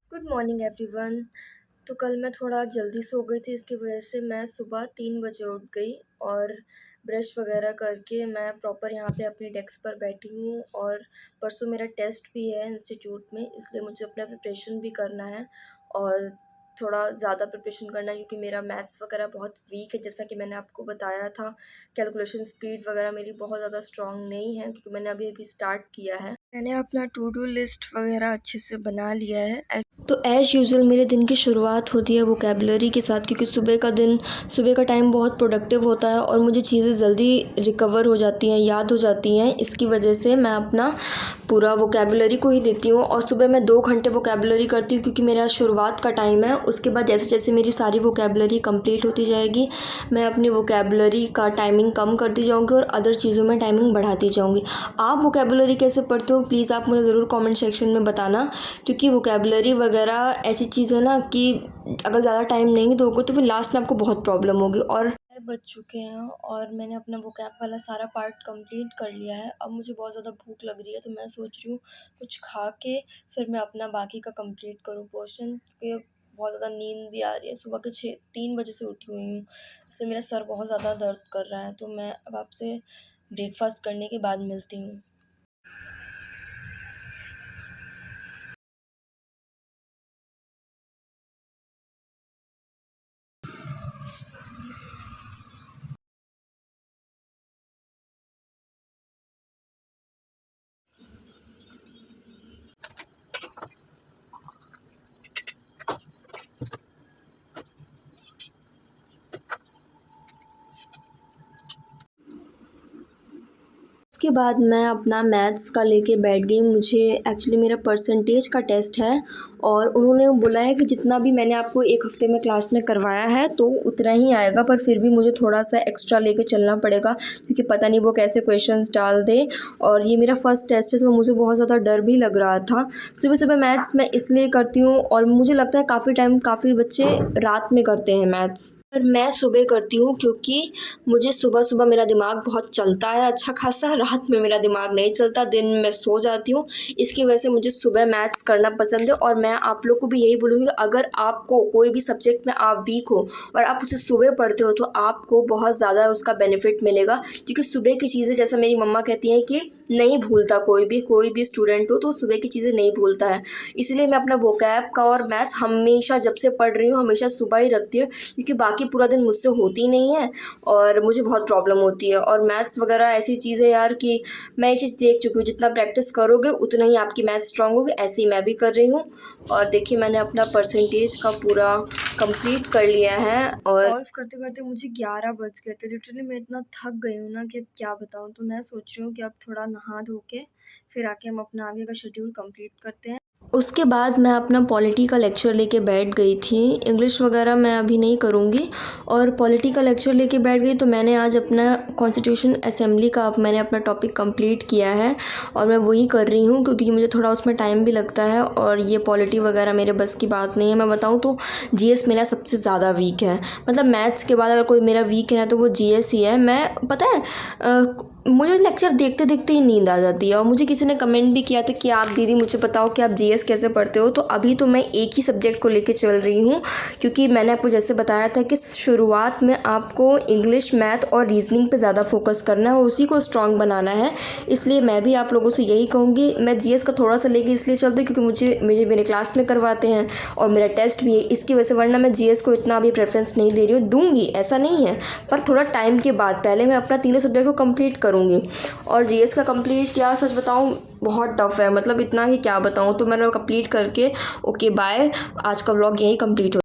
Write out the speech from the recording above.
Good morning everyone. तो कल मैं थोड़ा जल्दी सो गई थी, इसकी वजह से मैं सुबह 3 बजे उठ गई और ब्रश वगैरह करके मैं प्रॉपर यहाँ पे अपनी डेस्क पर बैठी हूँ। और परसों मेरा टेस्ट भी है इंस्टीट्यूट में, इसलिए मुझे अपना प्रिपरेशन भी करना है और थोड़ा ज़्यादा प्रिपरेशन करना है क्योंकि मेरा मैथ्स वगैरह बहुत वीक है। जैसा कि मैंने आपको बताया था, कैलकुलेशन स्पीड वगैरह मेरी बहुत ज़्यादा स्ट्रॉन्ग नहीं है क्योंकि मैंने अभी अभी स्टार्ट किया है। मैंने अपना टू डू लिस्ट वगैरह अच्छे से बना लिया है। तो ऐज़ यूजुअल मेरे दिन की शुरुआत होती है वोकेबलरी के साथ, क्योंकि सुबह का टाइम बहुत प्रोडक्टिव होता है और मुझे चीज़ें जल्दी रिकवर हो जाती हैं, याद हो जाती हैं। इसकी वजह से मैं अपना पूरा वोकेबलरी को ही देती हूँ और सुबह मैं 2 घंटे वोकेबलरी करती हूँ क्योंकि मेरा शुरुआत का टाइम है। उसके बाद जैसे जैसे मेरी सारी वोकेबलरी कंप्लीट होती जाएगी, मैं अपनी वोकेबलरी का टाइमिंग कम करती जाऊँगी और अदर चीज़ों में टाइमिंग बढ़ाती जाऊँगी। आप वोकेबलरी कैसे पढ़ते हो, प्लीज़ आप मुझे ज़रूर कमेंट सेक्शन में बताना, क्योंकि वोकेबलरी वगैरह ऐसी चीज़ है ना कि अगर ज़्यादा टाइम नहीं दोगे तो फिर लास्ट में आपको बहुत प्रॉब्लम होगी। और बज चुके हैं और मैंने अपना वोकैब वाला सारा पार्ट कंप्लीट कर लिया है। अब मुझे बहुत ज़्यादा भूख लग रही है, तो मैं सोच रही हूँ कुछ खा के फिर मैं अपना बाकी का कंप्लीट करूँ पोर्शन, क्योंकि बहुत ज़्यादा नींद भी आ रही है। सुबह के 3 बजे से उठी हुई हूँ, इसलिए मेरा सर बहुत ज़्यादा दर्द कर रहा है। तो मैं अब आपसे ब्रेकफास्ट करने के बाद मिलती हूँ। उसके बाद मैं अपना मैथ्स का लेके बैठ गई। मुझे एक्चुअली मेरा परसेंटेज का टेस्ट है और उन्होंने बोला है कि जितना भी मैंने आपको 1 हफ़्ते में क्लास में करवाया है तो उतना ही आएगा, पर फिर भी मुझे थोड़ा सा एक्स्ट्रा लेके चलना पड़ेगा क्योंकि पता नहीं वो कैसे क्वेश्चंस डाल दे। और ये मेरा फर्स्ट टेस्ट है तो मुझे बहुत ज़्यादा डर भी लग रहा था। सुबह सुबह मैथ्स मैं इसलिए करती हूँ और मुझे लगता है काफ़ी बच्चे रात में करते हैं मैथ्स, पर मैं सुबह करती हूँ क्योंकि मुझे सुबह सुबह मेरा दिमाग बहुत चलता है अच्छा खासा। रात में मेरा दिमाग नहीं चलता, दिन में मैं सो जाती हूँ। इसकी वजह से मुझे सुबह मैथ्स करना पसंद है। और मैं आप लोग को भी यही बोलूँगी, अगर आपको कोई भी सब्जेक्ट में आप वीक हो और आप उसे सुबह पढ़ते हो तो आपको बहुत ज़्यादा उसका बेनिफिट मिलेगा, क्योंकि सुबह की चीज़ें, जैसा मेरी मम्मा कहती हैं कि नहीं भूलता कोई भी स्टूडेंट हो तो सुबह की चीज़ें नहीं भूलता है। इसलिए मैं अपना वोकैब का और मैथ्स हमेशा जब से पढ़ रही हूँ हमेशा सुबह ही रखती हूँ, क्योंकि बाकी पूरा दिन मुझसे होती नहीं है और मुझे बहुत प्रॉब्लम होती है। और मैथ्स वगैरह ऐसी चीज़ है यार कि मैं ये चीज़ देख चुकी हूँ, जितना प्रैक्टिस करोगे उतना ही आपकी मैथ्स स्ट्रांग होगी। ऐसे ही मैं भी कर रही हूँ। और देखिए मैंने अपना परसेंटेज का पूरा कंप्लीट कर लिया है और सॉल्व करते करते मुझे 11 बज गए थे। लिटरली मैं इतना थक गई हूँ ना कि अब क्या बताऊँ। तो मैं सोच रही हूँ कि अब थोड़ा नहा धो के फिर आके हम अपना आगे का शेड्यूल कंप्लीट करते हैं। उसके बाद मैं अपना पॉलिटी का लेक्चर लेके बैठ गई थी। इंग्लिश वगैरह मैं अभी नहीं करूँगी और पॉलिटी का लेक्चर लेके बैठ गई। तो मैंने आज अपना कॉन्स्टिट्यूशन असेंबली का मैंने अपना टॉपिक कंप्लीट किया है और मैं वही कर रही हूँ क्योंकि मुझे थोड़ा उसमें टाइम भी लगता है और ये पॉलिटी वगैरह मेरे बस की बात नहीं है। मैं बताऊँ तो जीएस मेरा सबसे ज़्यादा वीक है, मतलब मैथ्स के बाद अगर कोई मेरा वीक है ना तो वो जीएस ही है। मैं पता है मुझे लेक्चर देखते देखते ही नींद आ जाती है। और मुझे किसी ने कमेंट भी किया था कि आप दीदी मुझे बताओ कि आप जीएस कैसे पढ़ते हो। तो अभी तो मैं एक ही सब्जेक्ट को लेके चल रही हूँ, क्योंकि मैंने आपको जैसे बताया था कि शुरुआत में आपको इंग्लिश, मैथ और रीजनिंग पे ज़्यादा फोकस करना है, उसी को स्ट्रॉन्ग बनाना है। इसलिए मैं भी आप लोगों से यही कहूँगी। मैं जीएस का थोड़ा सा लेके इसलिए चलती हूँ क्योंकि मुझे मेरे क्लास में करवाते हैं और मेरा टेस्ट भी है, इसकी वजह से। वरना मैं जीएस को इतना अभी प्रेफरेंस नहीं दे रही हूँ, दूंगी ऐसा नहीं है, पर थोड़ा टाइम के बाद। पहले मैं अपना तीनों सब्जेक्ट को कंप्लीट करूँगी। और जीएस का कंप्लीट यार सच बताऊँ बहुत टफ है, मतलब इतना कि क्या बताऊँ। तो मैंने कंप्लीट करके ओके बाय, आज का व्लॉग यही कंप्लीट हो।